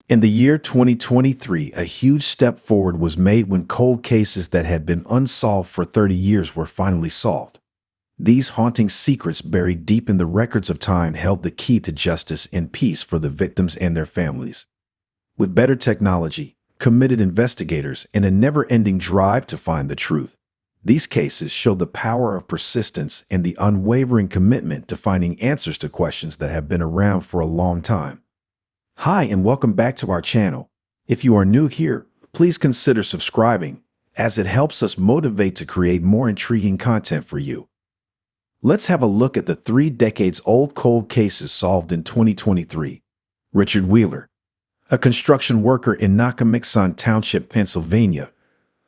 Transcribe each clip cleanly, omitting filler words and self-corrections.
In the year 2023, a huge step forward was made when cold cases that had been unsolved for 30 years were finally solved. These haunting secrets buried deep in the records of time held the key to justice and peace for the victims and their families. With better technology, committed investigators, and a never-ending drive to find the truth, these cases show the power of persistence and the unwavering commitment to finding answers to questions that have been around for a long time. Hi, and welcome back to our channel. If you are new here, please consider subscribing, as it helps us motivate to create more intriguing content for you. Let's have a look at the 3 decades-old cold cases solved in 2023. Richard Wheeler, a construction worker in Nockamixon Township, Pennsylvania,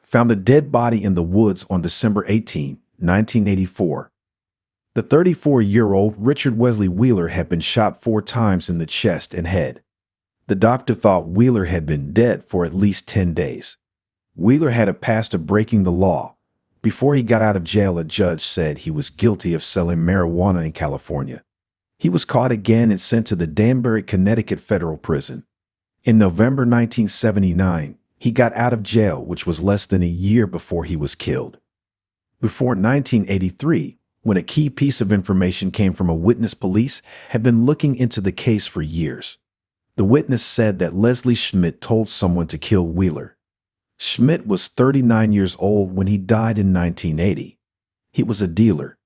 found a dead body in the woods on December 18, 1984. The 34-year-old Richard Wesley Wheeler had been shot 4 times in the chest and head. The doctor thought Wheeler had been dead for at least 10 days. Wheeler had a past of breaking the law. Before he got out of jail, a judge said he was guilty of selling marijuana in California. He was caught again and sent to the Danbury, Connecticut federal prison. In November 1979, he got out of jail, which was less than a year before he was killed. Before 1983, when a key piece of information came from a witness, police had been looking into the case for years. The witness said that Leslie Schmidt told someone to kill Wheeler. Schmidt was 39 years old when he died in 1980. He was a dealer.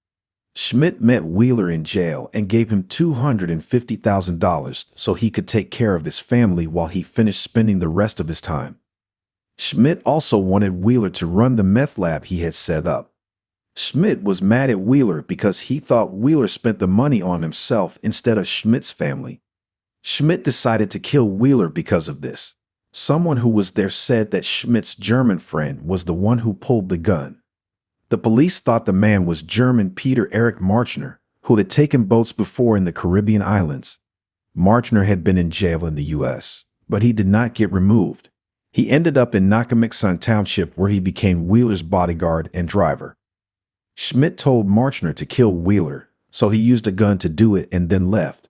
Schmidt met Wheeler in jail and gave him $250,000 so he could take care of his family while he finished spending the rest of his time. Schmidt also wanted Wheeler to run the meth lab he had set up. Schmidt was mad at Wheeler because he thought Wheeler spent the money on himself instead of Schmidt's family. Schmidt decided to kill Wheeler because of this. Someone who was there said that Schmidt's German friend was the one who pulled the gun. The police thought the man was German Peter Erich Marchner, who had taken boats before in the Caribbean islands. Marchner had been in jail in the U.S., but he did not get removed. He ended up in Nockamixon Township, where he became Wheeler's bodyguard and driver. Schmidt told Marchner to kill Wheeler, so he used a gun to do it and then left.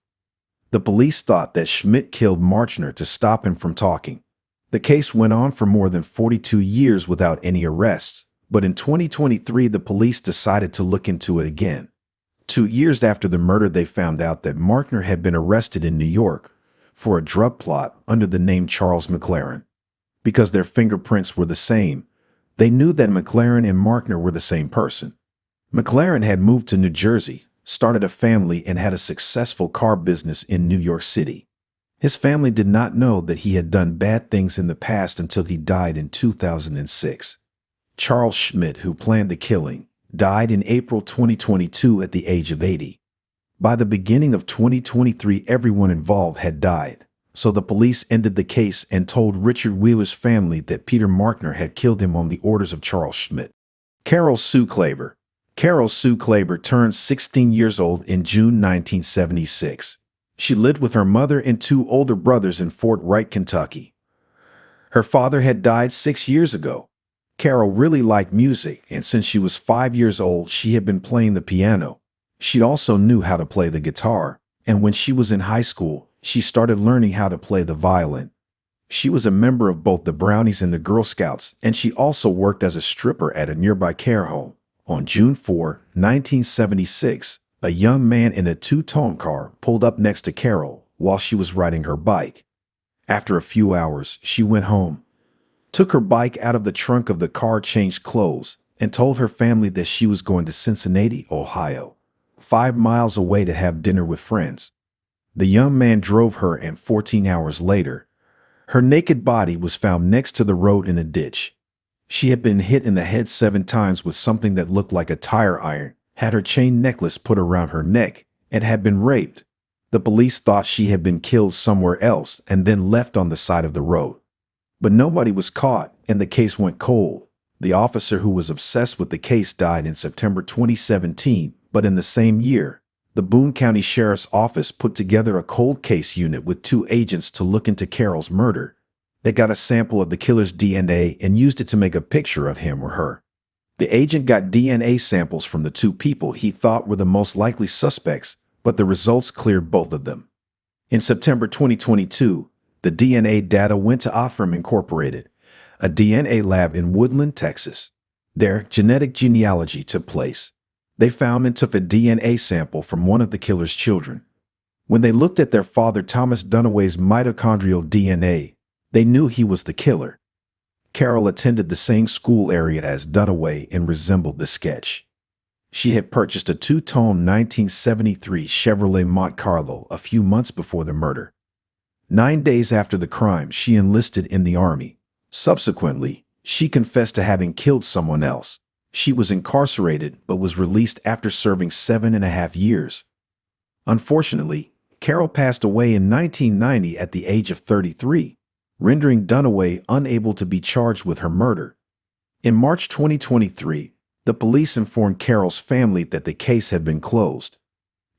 The police thought that Schmidt killed Marchner to stop him from talking. The case went on for more than 42 years without any arrests, but in 2023 the police decided to look into it again. 2 years after the murder, they found out that Marchner had been arrested in New York for a drug plot under the name Charles McLaren. Because their fingerprints were the same, they knew that McLaren and Marchner were the same person. McLaren had moved to New Jersey, started a family, and had a successful car business in New York City. His family did not know that he had done bad things in the past until he died in 2006. Charles Schmidt, who planned the killing, died in April 2022 at the age of 80. By the beginning of 2023, everyone involved had died, so the police ended the case and told Richard Wheeler's family that Peter Marchner had killed him on the orders of Charles Schmidt. Sue Klaber. Sue Klaber turned 16 years old in June 1976. She lived with her mother and 2 older brothers in Fort Wright, Kentucky. Her father had died 6 years ago. Carol really liked music, and since she was 5 years old, she had been playing the piano. She also knew how to play the guitar, and when she was in high school, she started learning how to play the violin. She was a member of both the Brownies and the Girl Scouts, and she also worked as a stripper at a nearby care home. On June 4, 1976, a young man in a 2-tone car pulled up next to Carol while she was riding her bike. After a few hours, she went home, took her bike out of the trunk of the car, changed clothes, and told her family that she was going to Cincinnati, Ohio, 5 miles away to have dinner with friends. The young man drove her, and 14 hours later, her naked body was found next to the road in a ditch. She had been hit in the head 7 times with something that looked like a tire iron, had her chain necklace put around her neck, and had been raped. The police thought she had been killed somewhere else and then left on the side of the road. But nobody was caught, and the case went cold. The officer who was obsessed with the case died in September 2017, but in the same year, the Boone County Sheriff's Office put together a cold case unit with 2 agents to look into Carol's murder. They got a sample of the killer's DNA and used it to make a picture of him or her. The agent got DNA samples from the 2 people he thought were the most likely suspects, but the results cleared both of them. In September 2022, The DNA data went to offCarol Incorporated, a DNA lab in Woodland, Texas. Their genetic genealogy took place. They found and took a DNA sample from one of the killer's children. When they looked at their father Thomas Dunaway's mitochondrial DNA, they knew he was the killer. Carol attended the same school area as Dunaway and resembled the sketch. She had purchased a two-tone 1973 Chevrolet Monte Carlo a few months before the murder. 9 days after the crime, she enlisted in the Army. Subsequently, she confessed to having killed someone else. She was incarcerated but was released after serving 7.5 years. Unfortunately, Carol passed away in 1990 at the age of 33, rendering Dunaway unable to be charged with her murder. In March 2023, the police informed Carol's family that the case had been closed.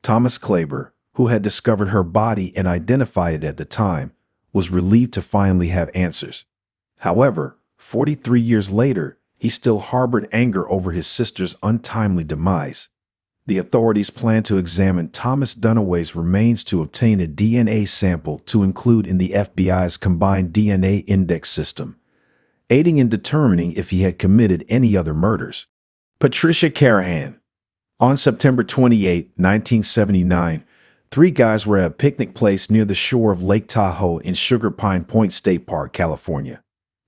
Thomas Klaber, who had discovered her body and identified it at the time, was relieved to finally have answers. However, 43 years later, he still harbored anger over his sister's untimely demise. The authorities plan to examine Thomas Dunaway's remains to obtain a DNA sample to include in the FBI's combined DNA index system, aiding in determining if he had committed any other murders. Patricia Carrahan. On September 28, 1979, 3 guys were at a picnic place near the shore of Lake Tahoe in Sugar Pine Point State Park, California.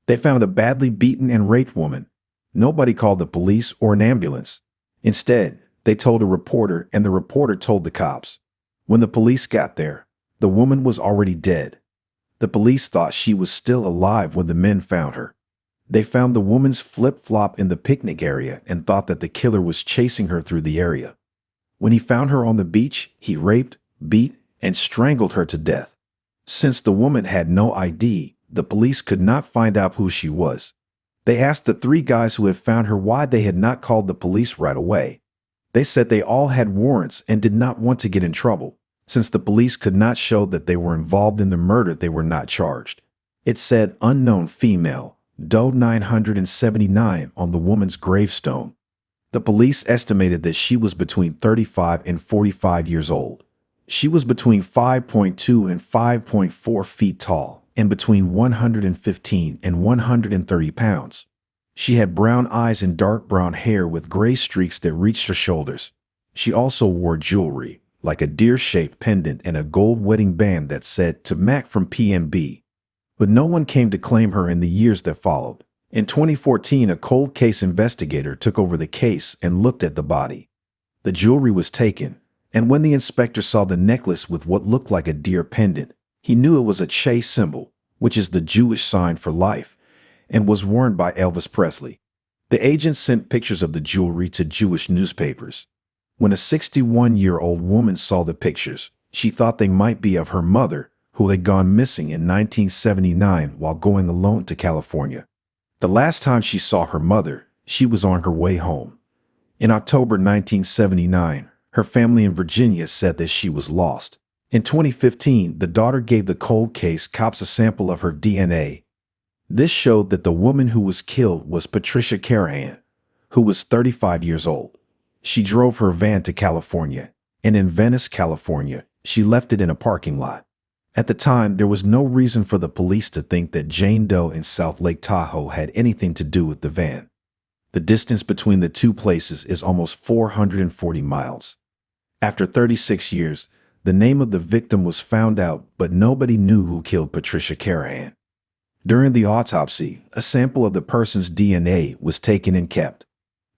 They found a badly beaten and raped woman. Nobody called the police or an ambulance. Instead, they told a reporter, and the reporter told the cops. When the police got there, the woman was already dead. The police thought she was still alive when the men found her. They found the woman's flip-flop in the picnic area and thought that the killer was chasing her through the area. When he found her on the beach, he raped, beat, and strangled her to death. Since the woman had no ID, the police could not find out who she was. They asked the 3 guys who had found her why they had not called the police right away. They said they all had warrants and did not want to get in trouble. Since the police could not show that they were involved in the murder, they were not charged. It said unknown female, Doe 979 on the woman's gravestone. The police estimated that she was between 35 and 45 years old. She was between 5.2 and 5.4 feet tall and between 115 and 130 pounds. She had brown eyes and dark brown hair with gray streaks that reached her shoulders. She also wore jewelry, like a deer-shaped pendant and a gold wedding band that said "To Mac from PMB." But no one came to claim her in the years that followed. In 2014, a cold case investigator took over the case and looked at the body. The jewelry was taken, and when the inspector saw the necklace with what looked like a deer pendant, he knew it was a Che symbol, which is the Jewish sign for life, and was worn by Elvis Presley. The agent sent pictures of the jewelry to Jewish newspapers. When a 61-year-old woman saw the pictures, she thought they might be of her mother, who had gone missing in 1979 while going alone to California. The last time she saw her mother, she was on her way home. In October 1979, her family in Virginia said that she was lost. In 2015, the daughter gave the cold case cops a sample of her DNA. This showed that the woman who was killed was Patricia Carrahan, who was 35 years old. She drove her van to California, and in Venice, California, she left it in a parking lot. At the time, there was no reason for the police to think that Jane Doe in South Lake Tahoe had anything to do with the van. The distance between the two places is almost 440 miles. After 36 years, the name of the victim was found out, but nobody knew who killed Patricia Carrahan. During the autopsy, a sample of the person's DNA was taken and kept.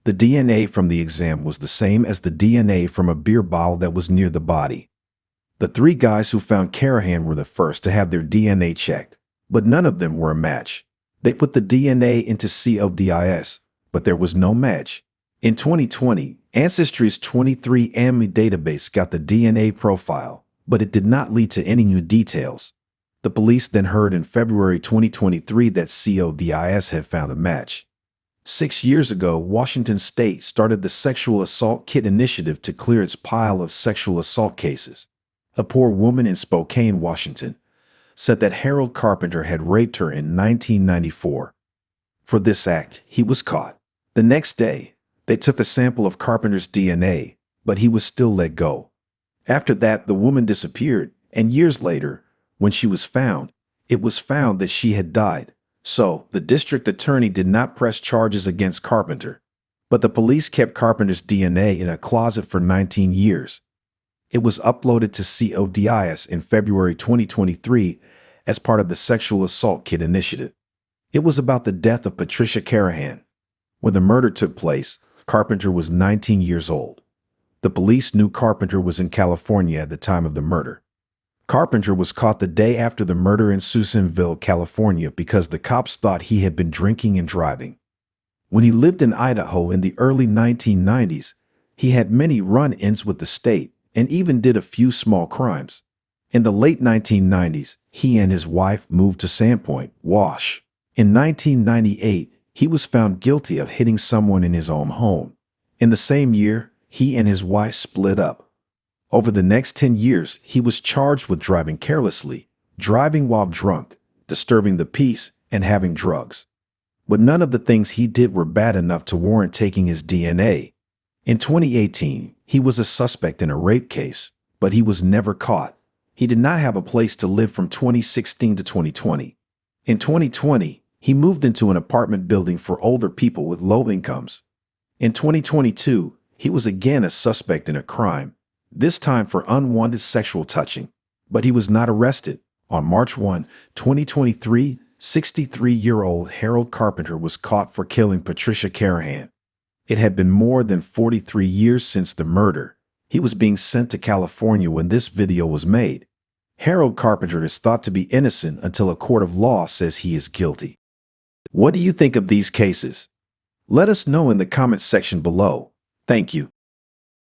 The DNA from the exam was the same as the DNA from a beer bottle that was near the body. The 3 guys who found Carrahan were the first to have their DNA checked, but none of them were a match. They put the DNA into CODIS, but there was no match. In 2020, Ancestry's 23andMe database got the DNA profile, but it did not lead to any new details. The police then heard in February 2023 that CODIS had found a match. 6 years ago, Washington State started the Sexual Assault Kit Initiative to clear its pile of sexual assault cases. A poor woman in Spokane, Washington, said that Harold Carpenter had raped her in 1994. For this act, he was caught. The next day, they took a sample of Carpenter's DNA, but he was still let go. After that, the woman disappeared, and years later, when she was found, It was found that she had died, so the district attorney did not press charges against Carpenter. But the police kept Carpenter's DNA in a closet for 19 years. It was uploaded to CODIS in February 2023 as part of the Sexual Assault Kit Initiative. It was about the death of Patricia Carrahan. When the murder took place, Carpenter was 19 years old. The police knew Carpenter was in California at the time of the murder. Carpenter was caught the day after the murder in Susanville, California, because the cops thought he had been drinking and driving. When he lived in Idaho in the early 1990s, he had many run-ins with the state and even did a few small crimes. In the late 1990s, he and his wife moved to Sandpoint, Wash. In 1998, he was found guilty of hitting someone in his own home. In the same year, he and his wife split up. Over the next 10 years, he was charged with driving carelessly, driving while drunk, disturbing the peace, and having drugs. But none of the things he did were bad enough to warrant taking his DNA. In 2018, he was a suspect in a rape case, but he was never caught. He did not have a place to live from 2016 to 2020. In 2020, he moved into an apartment building for older people with low incomes. In 2022, he was again a suspect in a crime, this time for unwanted sexual touching, but he was not arrested. On March 1, 2023, 63-year-old Harold Carpenter was caught for killing Patricia Carrahan. It had been more than 43 years since the murder. He was being sent to California when this video was made. Harold Carpenter is thought to be innocent until a court of law says he is guilty. What do you think of these cases? Let us know in the comments section below. Thank you.